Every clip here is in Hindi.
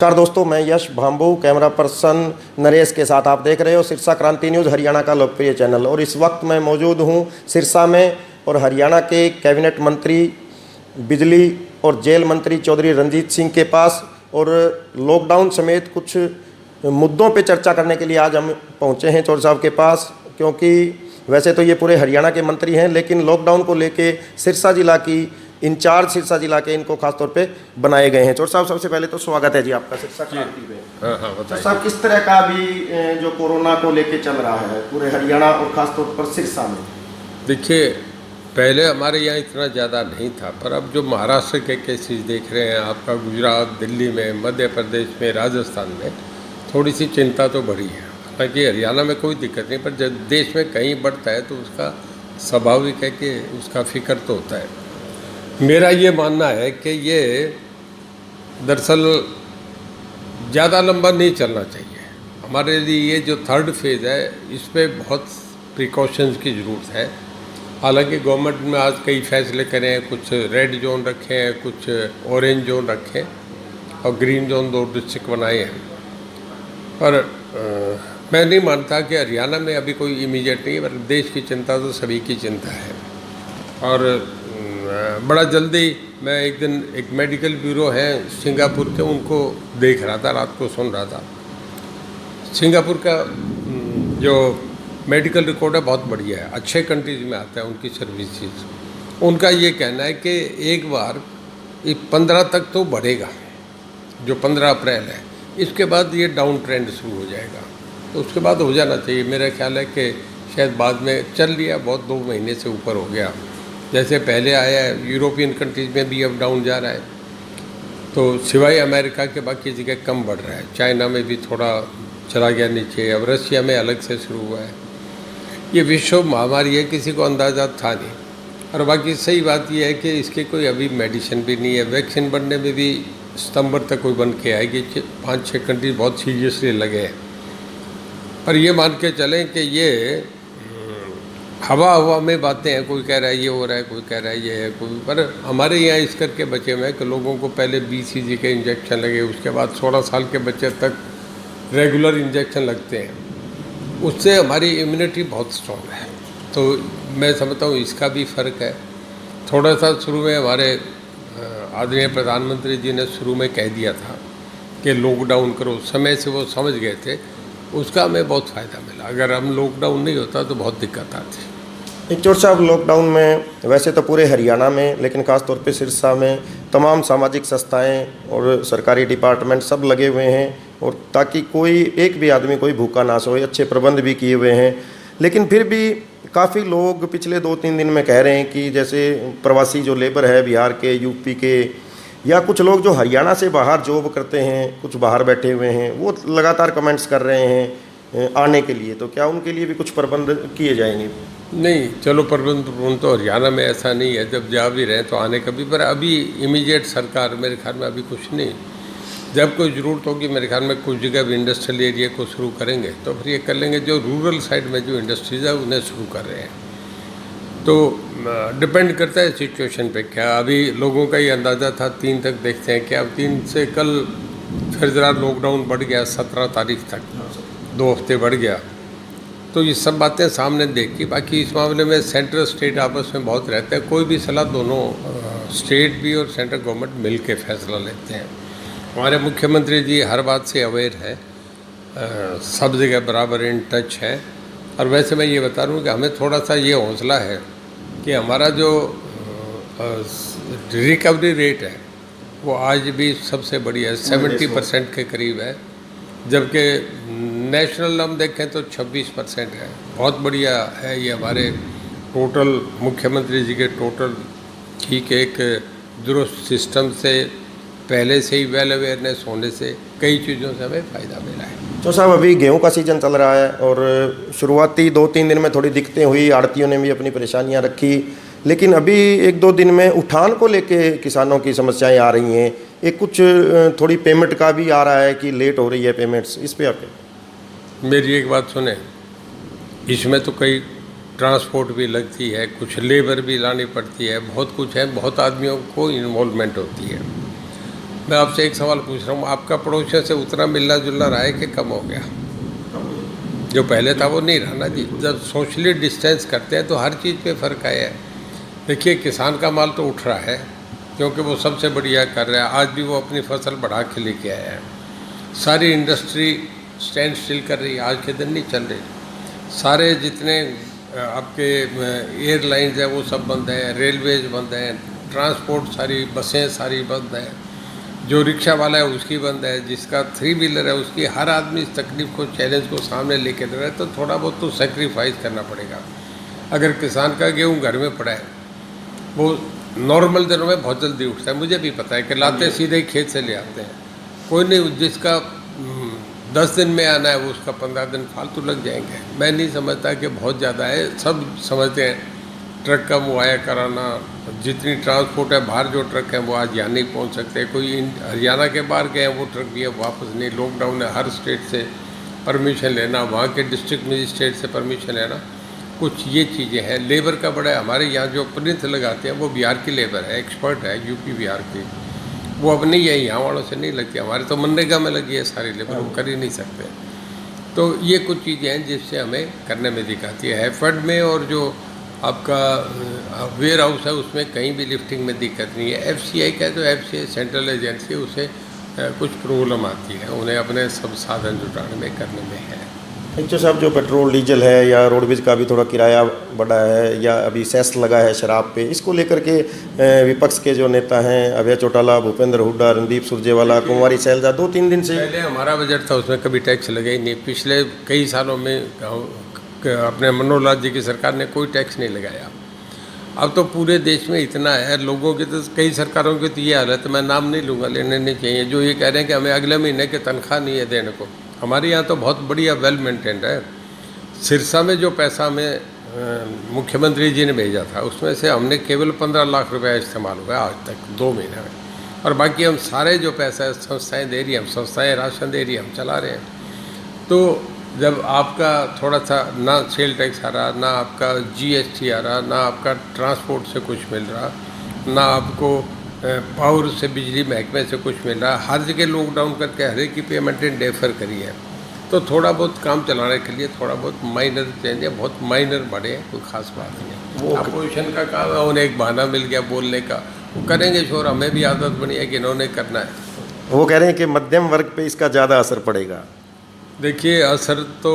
नमस्कार दोस्तों, मैं यश भाम्बू, कैमरा पर्सन नरेश के साथ आप देख रहे हो सिरसा क्रांति न्यूज़, हरियाणा का लोकप्रिय चैनल। और इस वक्त मैं मौजूद हूं सिरसा में और हरियाणा के कैबिनेट मंत्री, बिजली और जेल मंत्री चौधरी रणजीत सिंह के पास और लॉकडाउन समेत कुछ मुद्दों पे चर्चा करने के लिए आज हम पहुंचे हैं चौधरी साहब के पास। क्योंकि वैसे तो ये पूरे हरियाणा के मंत्री हैं, लेकिन लॉकडाउन को लेके सिरसा जिला की इंचार्ज, सिरसा जिला के इनको खासतौर पे बनाए गए हैं। चौधरी साहब, सबसे पहले तो स्वागत है जी आपका सिरसा क्रांति में। चौधरी साहब, किस तरह का अभी जो कोरोना को लेके चल रहा है पूरे हरियाणा और खासतौर पर सिरसा में? देखिए, पहले हमारे यहाँ इतना ज़्यादा नहीं था, पर अब जो महाराष्ट्र के केसेस देख रहे हैं, आपका गुजरात, दिल्ली में, मध्य प्रदेश में, राजस्थान में थोड़ी सी चिंता तो बढ़ी है। हालांकि हरियाणा में कोई दिक्कत नहीं, पर जब देश में कहीं बढ़ता है तो उसका स्वाभाविक है कि उसका फिक्र तो होता है। मेरा ये मानना है कि ये दरअसल ज़्यादा लंबा नहीं चलना चाहिए। हमारे लिए ये जो थर्ड फेज़ है, इस पर बहुत प्रिकॉशंस की ज़रूरत है। हालांकि गवर्नमेंट में आज कई फैसले करे हैं, कुछ रेड जोन रखे हैं, कुछ ऑरेंज जोन रखे हैं और ग्रीन जोन 2 डिस्ट्रिक्ट बनाए हैं। पर मैं नहीं मानता कि हरियाणा में अभी कोई इमीडिएट नहीं है, पर देश की चिंता तो सभी की चिंता है। और बड़ा जल्दी मैं एक दिन एक मेडिकल ब्यूरो है सिंगापुर के, उनको देख रहा था, रात को सुन रहा था। सिंगापुर का जो मेडिकल रिकॉर्ड है बहुत बढ़िया है, अच्छे कंट्रीज में आता है उनकी सर्विसेज। उनका ये कहना है कि एक बार 15 तक तो बढ़ेगा, जो 15 अप्रैल है, इसके बाद ये डाउन ट्रेंड शुरू हो जाएगा। तो उसके बाद हो जाना चाहिए। मेरा ख्याल है कि शायद बाद में चल लिया, बहुत 2 महीने से ऊपर हो गया। जैसे पहले आया है, यूरोपियन कंट्रीज़ में भी अब डाउन जा रहा है, तो सिवाय अमेरिका के बाकी जगह कम बढ़ रहा है। चाइना में भी थोड़ा चला गया नीचे, अब रशिया में अलग से शुरू हुआ है। ये विश्व महामारी है, किसी को अंदाज़ा था नहीं। और बाकी सही बात यह है कि इसके कोई अभी मेडिसिन भी नहीं है। वैक्सीन बनने में भी सितंबर तक कोई बन के आएगी। 5-6 कंट्री बहुत सीरियसली लगे हैं। पर ये मान के चलें कि ये हवा में बातें हैं। कोई कह रहा है ये हो रहा है, कोई कह रहा है ये है, कोई। पर हमारे यहाँ इस करके बचे हुए हैं कि लोगों को पहले BCG के इंजेक्शन लगे, उसके बाद 16 साल के बच्चे तक रेगुलर इंजेक्शन लगते हैं। उससे हमारी इम्यूनिटी बहुत स्ट्रॉन्ग है। तो मैं समझता हूँ इसका भी फ़र्क है। थोड़ा सा शुरू में हमारे आदरणीय प्रधानमंत्री जी ने शुरू में कह दिया था कि लॉकडाउन करो, उस समय से वो समझ गए थे, उसका हमें बहुत फ़ायदा मिला। अगर हम लॉकडाउन नहीं होता तो बहुत दिक्कत आती। एक चौधरी साहब, लॉकडाउन में वैसे तो पूरे हरियाणा में, लेकिन खास तौर पे सिरसा में तमाम सामाजिक संस्थाएं और सरकारी डिपार्टमेंट सब लगे हुए हैं, और ताकि कोई एक भी आदमी कोई भूखा ना सोए, अच्छे प्रबंध भी किए हुए हैं। लेकिन फिर भी काफ़ी लोग पिछले 2-3 दिन में कह रहे हैं कि जैसे प्रवासी जो लेबर है बिहार के, यूपी के, या कुछ लोग जो हरियाणा से बाहर जॉब करते हैं, कुछ बाहर बैठे हुए हैं, वो लगातार कमेंट्स कर रहे हैं आने के लिए। तो क्या उनके लिए भी कुछ प्रबंध किए जाएंगे? नहीं, चलो प्रबंध तो हरियाणा में ऐसा नहीं है, जब जा भी रहे तो आने का भी। पर अभी इमीडिएट सरकार मेरे ख्याल में अभी कुछ नहीं। जब कोई ज़रूरत होगी मेरे ख्याल में कुछ जगह भी इंडस्ट्रियल एरिया को शुरू करेंगे, तो फिर ये कर लेंगे। जो रूरल साइड में जो इंडस्ट्रीज़ है उन्हें शुरू कर रहे हैं। तो डिपेंड करता है सिचुएशन पे। क्या अभी लोगों का ये अंदाज़ा था 3 तक, देखते हैं क्या। अब 3 से कल फिर ज़रा लॉकडाउन बढ़ गया 17 तारीख तक, 2 हफ्ते बढ़ गया। तो ये सब बातें सामने देखी। बाकी इस मामले में सेंट्रल स्टेट आपस में बहुत रहते हैं। कोई भी सलाह दोनों स्टेट भी और सेंट्रल गवर्नमेंट मिल के फैसला लेते हैं। हमारे मुख्यमंत्री जी हर बात से अवेयर है, सब जगह बराबर इन टच है। और वैसे मैं ये बता रहा हूँ कि हमें थोड़ा सा ये हौसला है कि हमारा जो रिकवरी रेट है वो आज भी सबसे बढ़िया है, 70% के करीब है। जबकि नेशनल हम देखें तो 26% है। बहुत बढ़िया है ये हमारे टोटल मुख्यमंत्री जी के टोटल ठीक एक दुरुस्त सिस्टम से, पहले से ही वेल अवेयरनेस होने से कई चीज़ों से हमें फ़ायदा मिला है। तो साहब, अभी गेहूं का सीज़न चल रहा है और शुरुआती 2-3 दिन में थोड़ी दिक्कतें हुई, आड़तियों ने भी अपनी परेशानियां रखी, लेकिन अभी 1-2 दिन में उठान को लेके किसानों की समस्याएं आ रही हैं। एक कुछ थोड़ी पेमेंट का भी आ रहा है कि लेट हो रही है पेमेंट्स, इस पर आप मेरी एक बात सुने, इसमें तो कई ट्रांसपोर्ट भी लगती है, कुछ लेबर भी लानी पड़ती है, बहुत कुछ है, बहुत आदमियों को इन्वॉल्वमेंट होती है। मैं आपसे एक सवाल पूछ रहा हूँ, आपका पड़ोसियों से उतना मिलना जुलना रहा है कि कम हो गया? जो पहले था वो नहीं रहा ना जी। जब सोशली डिस्टेंस करते हैं तो हर चीज़ पे फ़र्क आया है। देखिए, किसान का माल तो उठ रहा है क्योंकि वो सबसे बढ़िया कर रहा है। आज भी वो अपनी फसल बढ़ा के लेके आया है। सारी इंडस्ट्री स्टैंड स्टिल कर रही है, आज के दिन नहीं चल रही। सारे जितने आपके एयरलाइंस हैं वो सब बंद हैं, रेलवेज बंद हैं, ट्रांसपोर्ट सारी बसें सारी बंद हैं, जो रिक्शा वाला है उसकी बंद है, जिसका 3 व्हीलर है उसकी। हर आदमी इस तकलीफ को, चैलेंज को सामने लेके दे रहा है। तो थोड़ा बहुत तो सेक्रीफाइस करना पड़ेगा। अगर किसान का गेहूँ घर में पड़ा है, वो नॉर्मल दिनों में बहुत जल्दी उठता है, मुझे भी पता है कि लाते सीधे खेत से ले आते हैं। कोई नहीं, जिसका 10 दिन में आना है वो उसका 15 दिन फालतू लग जाएंगे। मैं नहीं समझता कि बहुत ज़्यादा है, सब समझते हैं ट्रक का मुहैया कराना, जितनी ट्रांसपोर्ट है, बाहर जो ट्रक हैं वो आज यहाँ नहीं पहुँच सकते। कोई हरियाणा के बाहर गए हैं वो ट्रक भी अब वापस नहीं। लॉकडाउन है, हर स्टेट से परमिशन लेना, वहाँ के डिस्ट्रिक्ट मजिस्ट्रेट से परमिशन लेना, कुछ ये चीज़ें हैं। लेबर का बड़ा है। हमारे यहाँ जो प्रिंट लगाते हैं वो बिहार की लेबर है, एक्सपर्ट है, यूपी बिहार की। वो अब नहीं है, यहाँ वालों से नहीं लगती। हमारे तो मनरेगा में लगी है सारी लेबर, वो कर ही नहीं सकते। तो ये कुछ चीज़ें हैं जिससे हमें करने में दिक्कत आती है। हैफेड में और जो आपका वेयर हाउस है उसमें कहीं भी लिफ्टिंग में दिक्कत नहीं है। FCI का जो FCI सेंट्रल एजेंसी, उसे कुछ प्रॉब्लम आती है, उन्हें अपने सब साधन जुटाने में करने में है। एक्चुअली साहब, जो पेट्रोल डीजल है या रोडवेज का भी थोड़ा किराया बढ़ा है, या अभी सेस लगा है शराब पे, इसको लेकर के विपक्ष के जो नेता हैं अभय चौटाला, भूपेंद्र हुड्डा, रणदीप सुरजेवाला, कुमारी शैलजा 2-3 दिन से। पहले हमारा बजट था उसमें कभी टैक्स लगे ही नहीं। पिछले कई सालों में अपने मनोहर लाल जी की सरकार ने कोई टैक्स नहीं लगाया। अब तो पूरे देश में इतना है, लोगों की तो कई सरकारों की तो ये हालत, मैं नाम नहीं लूँगा, लेने नहीं चाहिए, जो ये कह रहे हैं कि हमें अगले महीने की तनख्वाह नहीं है देने को। हमारे यहाँ तो बहुत बढ़िया वेल मेंटेन्ड है। सिरसा में जो पैसा हमें मुख्यमंत्री जी ने भेजा था उसमें से हमने केवल 15 लाख रुपए इस्तेमाल हुआ आज तक 2 महीने में, और बाकी हम सारे जो पैसा है संस्थाएँ दे रही हैं, हम संस्थाएँ राशन दे रही हैं, हम चला रहे हैं। तो जब आपका थोड़ा सा ना सेल टैक्स आ रहा, ना आपका GST आ रहा, ना आपका ट्रांसपोर्ट से कुछ मिल रहा, ना आपको पावर से, बिजली महकमे से कुछ मिल रहा, हर जगह लॉकडाउन करके हर एक की पेमेंटें डेफर करी है। तो थोड़ा बहुत काम चलाने के लिए थोड़ा बहुत माइनर चेंज है, बहुत माइनर बढ़े हैं, कोई खास बात नहीं। वो अपोजिशन का काम है, उन्हें एक बहाना मिल गया बोलने का, वो करेंगे शोर। हमें भी आदत बनी है कि इन्होंने करना है। वो कह रहे हैं कि मध्यम वर्ग पे इसका ज़्यादा असर पड़ेगा। देखिए, असर तो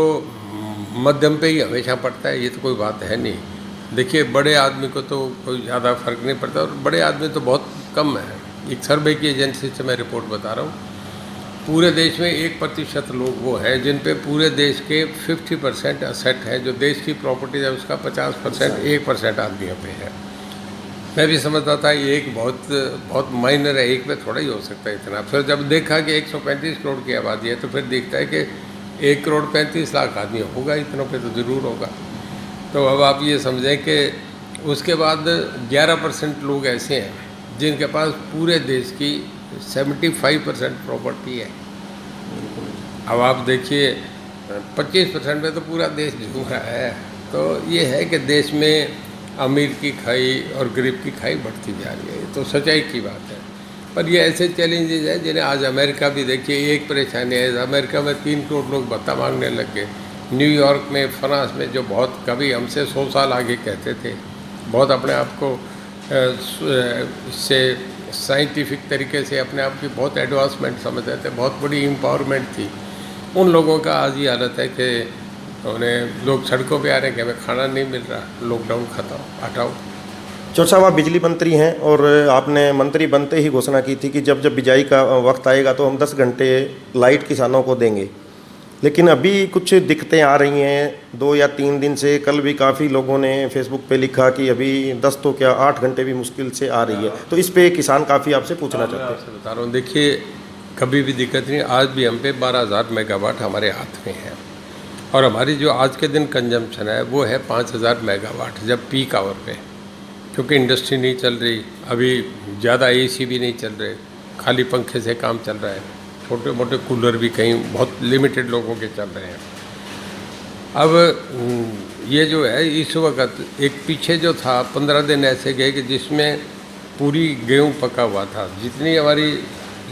मध्यम पे ही हमेशा पड़ता है, ये तो कोई बात है नहीं। देखिए, बड़े आदमी को तो कोई ज़्यादा फर्क नहीं पड़ता, और बड़े आदमी तो बहुत कम है। एक सर्वे की एजेंसी से मैं रिपोर्ट बता रहा हूँ, पूरे देश में 1% लोग वो हैं जिन पे पूरे देश के 50% असेट है। जो देश की प्रॉपर्टी है उसका 50%, 1% आदमियों पे है। मैं भी समझता था ये एक बहुत माइनर है, एक पे थोड़ा ही हो सकता है इतना। फिर जब देखा कि 135 करोड़ की आबादी है तो फिर दिखता है कि 1 करोड़ 35 लाख आदमी होगा, इतनों पे तो ज़रूर होगा। तो अब आप ये समझें कि उसके बाद 11% लोग ऐसे हैं जिनके पास पूरे देश की 75% प्रॉपर्टी है। अब आप देखिए 25% में तो पूरा देश झूम रहा है। तो ये है कि देश में अमीर की खाई और गरीब की खाई बढ़ती जा रही है, तो सच्चाई की बात है। पर ये ऐसे चैलेंजेस हैं जिन्हें आज अमेरिका भी देखिए, एक परेशानी है, अमेरिका में 3 करोड़ लोग भत्ता मांगने लग गए। न्यूयॉर्क में, फ्रांस में, जो बहुत कभी हमसे 100 साल आगे कहते थे, बहुत अपने आप को इससे साइंटिफिक तरीके से अपने आप की बहुत एडवांसमेंट समझते थे, बहुत बड़ी एम्पावरमेंट थी, उन लोगों का आज ये हालत है कि उन्हें लोग सड़कों पे आ रहे हैं कि हमें खाना नहीं मिल रहा, लॉकडाउन हटाओ। चौर साहब, आप बिजली मंत्री हैं और आपने मंत्री बनते ही घोषणा की थी कि जब बिजाई का वक्त आएगा तो हम 10 घंटे लाइट किसानों को देंगे। लेकिन अभी कुछ दिक्कतें आ रही हैं 2 या 3 दिन से। कल भी काफ़ी लोगों ने फेसबुक पे लिखा कि अभी 10 तो क्या 8 घंटे भी मुश्किल से आ रही है। तो इस पे किसान काफ़ी आपसे पूछना चाहते हैं। आपसे बता रहा हूँ, देखिए कभी भी दिक्कत नहीं। आज भी हम पे 12,000 मेगावाट हमारे हाथ में है, और हमारी जो आज के दिन कंजम्पशन है वो है 5,000 मेगावाट, जब पीक आवर पे, क्योंकि इंडस्ट्री नहीं चल रही, अभी ज़्यादा AC भी नहीं चल रहे, खाली पंखे से काम चल रहा है, छोटे मोटे कूलर भी कहीं बहुत लिमिटेड लोगों के चल रहे हैं। अब ये जो है इस वक्त, एक पीछे जो था 15 दिन ऐसे गए कि जिसमें पूरी गेहूँ पका हुआ था, जितनी हमारी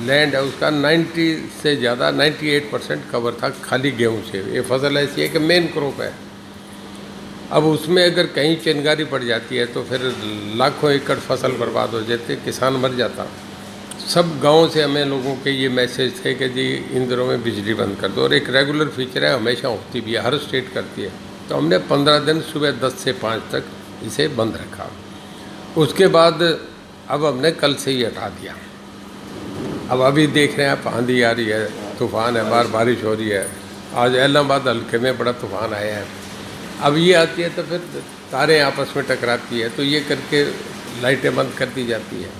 लैंड है उसका 90 से ज़्यादा 98% कवर था खाली गेहूं से। ये फसल ऐसी है कि मेन क्रॉप है। अब उसमें अगर कहीं चिंगारी पड़ जाती है तो फिर लाखों एकड़ फसल बर्बाद हो जाती, किसान मर जाता। सब गाँव से हमें लोगों के ये मैसेज थे कि जी इन दिनों में बिजली बंद कर दो, और एक रेगुलर फीचर है, हमेशा होती भी है, हर स्टेट करती है। तो हमने 15 दिन सुबह 10 से 5 तक इसे बंद रखा। उसके बाद अब हमने कल से ही हटा दिया। अब अभी देख रहे हैं आप, आंधी आ रही है, तूफ़ान है, बाहर बारिश हो रही है। आज इलाहाबाद हल्के में बड़ा तूफ़ान आया है। अब ये आती है तो फिर तारें आपस में टकराती है, तो ये करके लाइटें बंद कर दी जाती है।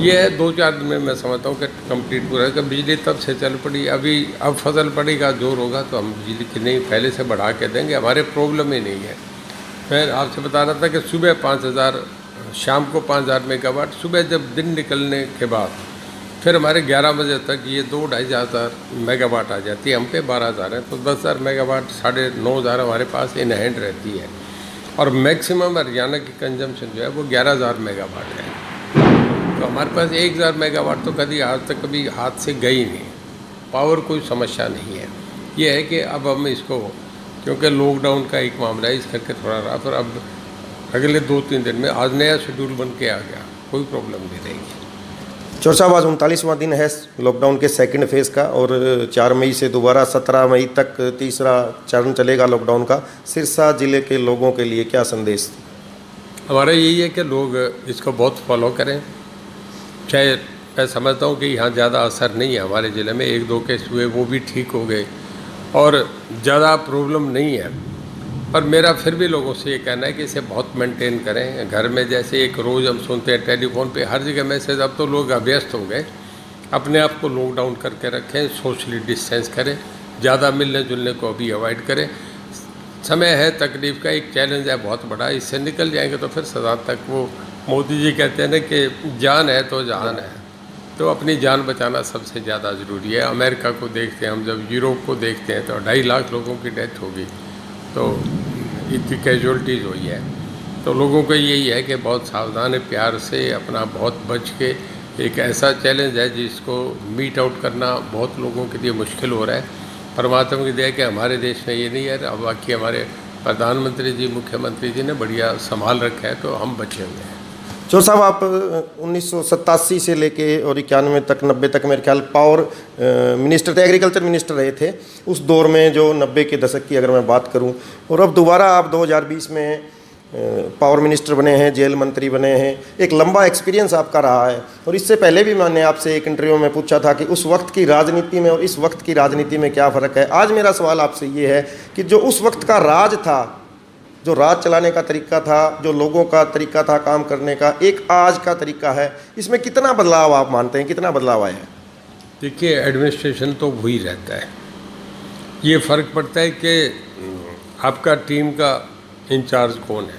ये 2-4 दिन में मैं समझता हूँ कि कंप्लीट पूरा है कि बिजली तब से चल पड़ी। अभी अब फसल पड़ी का जोर होगा तो हम बिजली की नहीं पहले से बढ़ा के देंगे, हमारे प्रॉब्लम ही नहीं है। मैं आपसे बता रहा था कि सुबह 5000, शाम को 5000 मेगावाट, सुबह जब दिन निकलने के बाद फिर हमारे 11 बजे तक ये 2-2.5 हज़ार मेगावाट आ जाती है। हम पे 12,000 है, तो 10,000 मेगावाट 9,500 हमारे पास इन हैंड रहती है। और मैक्सिमम हरियाणा की कंजम्पशन जो है वो 11,000 मेगावाट है। तो हमारे पास 1,000 मेगावाट तो कभी आज तक कभी हाथ से गई नहीं। पावर कोई समस्या नहीं है। ये है कि अब हम इसको, क्योंकि लॉकडाउन का एक मामला है, इस करके थोड़ा रहा, पर अब अगले 2-3 दिन में आज नया शेड्यूल बन के आ गया, कोई प्रॉब्लम नहीं रहेगी। चौर साहब, आज 39वां दिन है लॉकडाउन के सेकंड फेज़ का, और 4 मई से दोबारा 17 मई तक तीसरा चरण चलेगा लॉकडाउन का। सिरसा ज़िले के लोगों के लिए क्या संदेश? हमारा यही है कि लोग इसको बहुत फॉलो करें। चाहे मैं समझता हूँ कि यहाँ ज़्यादा असर नहीं है, हमारे ज़िले में 1-2 केस हुए, वो भी ठीक हो गए और ज़्यादा प्रॉब्लम नहीं है। पर मेरा फिर भी लोगों से ये कहना है कि इसे बहुत मेंटेन करें। घर में जैसे एक रोज़ हम सुनते हैं टेलीफोन पे हर जगह मैसेज, अब तो लोग अभ्यस्त हो गए। अपने आप को लॉकडाउन करके रखें, सोशली डिस्टेंस करें, ज़्यादा मिलने जुलने को अभी अवॉइड करें। समय है, तकलीफ का एक चैलेंज है बहुत बड़ा, इससे निकल जाएंगे तो फिर सदा तक वो मोदी जी कहते हैं ना कि जान है तो जहान है, तो अपनी जान बचाना सबसे ज़्यादा ज़रूरी है। अमेरिका को देखते हैं हम, जब यूरोप को देखते हैं तो 2.5 लाख लोगों की डेथ होगी, तो इतनी कैजुअलिटीज़ हुई है। तो लोगों को यही है कि बहुत सावधान है, प्यार से अपना बहुत बच के। एक ऐसा चैलेंज है जिसको मीट आउट करना बहुत लोगों के लिए मुश्किल हो रहा है। परमात्मा की दया कि हमारे देश में ये नहीं है। अब बाकी हमारे प्रधानमंत्री जी, मुख्यमंत्री जी ने बढ़िया संभाल रखा है, तो हम बचे हुए हैं। चौर साहब, आप 1987 से लेके और 91 तक 90 तक मेरे ख्याल पावर मिनिस्टर थे, एग्रीकल्चर मिनिस्टर रहे थे उस दौर में, जो 90 के दशक की अगर मैं बात करूं, और अब दोबारा आप 2020 में पावर मिनिस्टर बने हैं, जेल मंत्री बने हैं। एक लंबा एक्सपीरियंस आपका रहा है, और इससे पहले भी मैंने आपसे एक इंटरव्यू में पूछा था कि उस वक्त की राजनीति में और इस वक्त की राजनीति में क्या फ़र्क है। आज मेरा सवाल आपसे ये है कि जो उस वक्त का राज था, जो राज चलाने का तरीका था, जो लोगों का तरीका था काम करने का, एक आज का तरीका है, इसमें कितना बदलाव आप मानते हैं, कितना बदलाव आया है? देखिए, एडमिनिस्ट्रेशन तो वही रहता है। ये फ़र्क पड़ता है कि आपका टीम का इंचार्ज कौन है।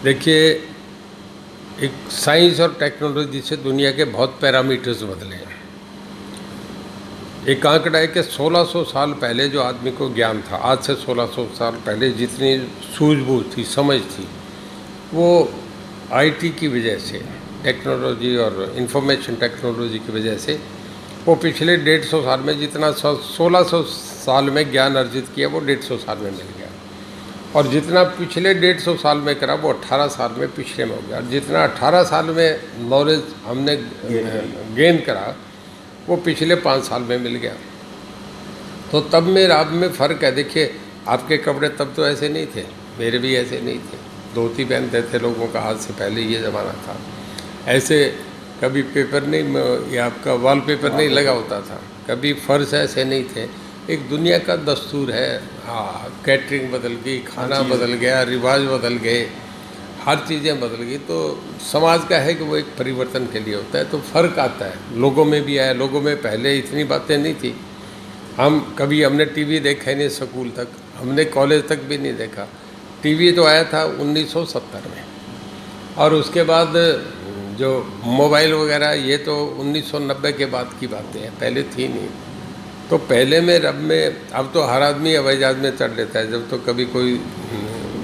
देखिए, एक साइंस और टेक्नोलॉजी से दुनिया के बहुत पैरामीटर्स बदले हैं। एक आंकड़ा है कि 1600 साल पहले जो आदमी को ज्ञान था, आज से 1600 साल पहले जितनी सूझबूझ थी, समझ थी, वो आईटी की वजह से, टेक्नोलॉजी और इंफॉर्मेशन टेक्नोलॉजी की वजह से, वो पिछले 150 साल में जितना 1600 साल में ज्ञान अर्जित किया वो 150 साल में मिल गया। और जितना पिछले 150 साल में करा वो 18 साल में पिछले में हो गया। जितना 18 साल में नॉलेज हमने गेन करा वो पिछले 5 साल में मिल गया। तो तब में अब में फ़र्क है। देखिए, आपके कपड़े तब तो ऐसे नहीं थे, मेरे भी ऐसे नहीं थे। धोती पहनते थे लोगों का, आज से पहले ये ज़माना था। ऐसे कभी पेपर नहीं, या आपका वॉलपेपर नहीं लगा होता था, कभी फर्श ऐसे नहीं थे। एक दुनिया का दस्तूर है। हाँ, कैटरिंग बदल गई, खाना बदल गया, रिवाज बदल गए, हर चीज़ें बदल गई। तो समाज का है कि वो एक परिवर्तन के लिए होता है, तो फ़र्क आता है। लोगों में भी आया, लोगों में पहले इतनी बातें नहीं थी। हमने टीवी देखा ही नहीं स्कूल तक, हमने कॉलेज तक भी नहीं देखा। टीवी तो आया था 1970 में, और उसके बाद जो मोबाइल वगैरह ये तो 1990 के बाद की बातें हैं, पहले थी नहीं। तो पहले में अब तो हर आदमी हवाई जहाज़ में चढ़ लेता है। जब तो कभी कोई,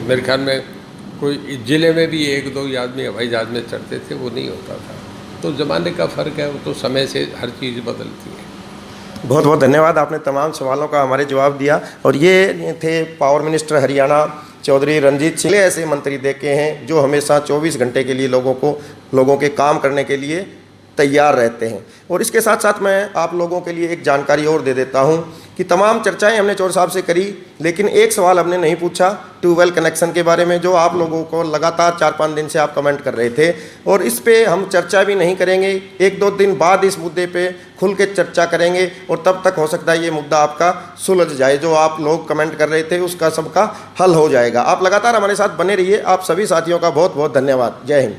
मेरे ख्याल में कोई ज़िले में भी 1-2 आदमी हवाई जहाज़ में चढ़ते थे, वो नहीं होता था। तो ज़माने का फ़र्क है, वो तो समय से हर चीज़ बदलती है। बहुत बहुत धन्यवाद, आपने तमाम सवालों का हमारे जवाब दिया। और ये थे पावर मिनिस्टर हरियाणा चौधरी रणजीत सिंह। ऐसे मंत्री देखे हैं जो हमेशा 24 घंटे के लिए लोगों के काम करने के लिए तैयार रहते हैं। और इसके साथ साथ मैं आप लोगों के लिए एक जानकारी और दे देता हूं कि तमाम चर्चाएं हमने चौधरी साहब से करी, लेकिन एक सवाल हमने नहीं पूछा ट्यूबवेल कनेक्शन के बारे में, जो आप लोगों को लगातार 4-5 दिन से आप कमेंट कर रहे थे। और इस पे हम चर्चा भी नहीं करेंगे, 1-2 दिन बाद इस मुद्दे पे खुल के चर्चा करेंगे। और तब तक हो सकता है ये मुद्दा आपका सुलझ जाए, जो आप लोग कमेंट कर रहे थे उसका सबका हल हो जाएगा। आप लगातार हमारे साथ बने रहिए। आप सभी साथियों का बहुत बहुत धन्यवाद। जय हिंद।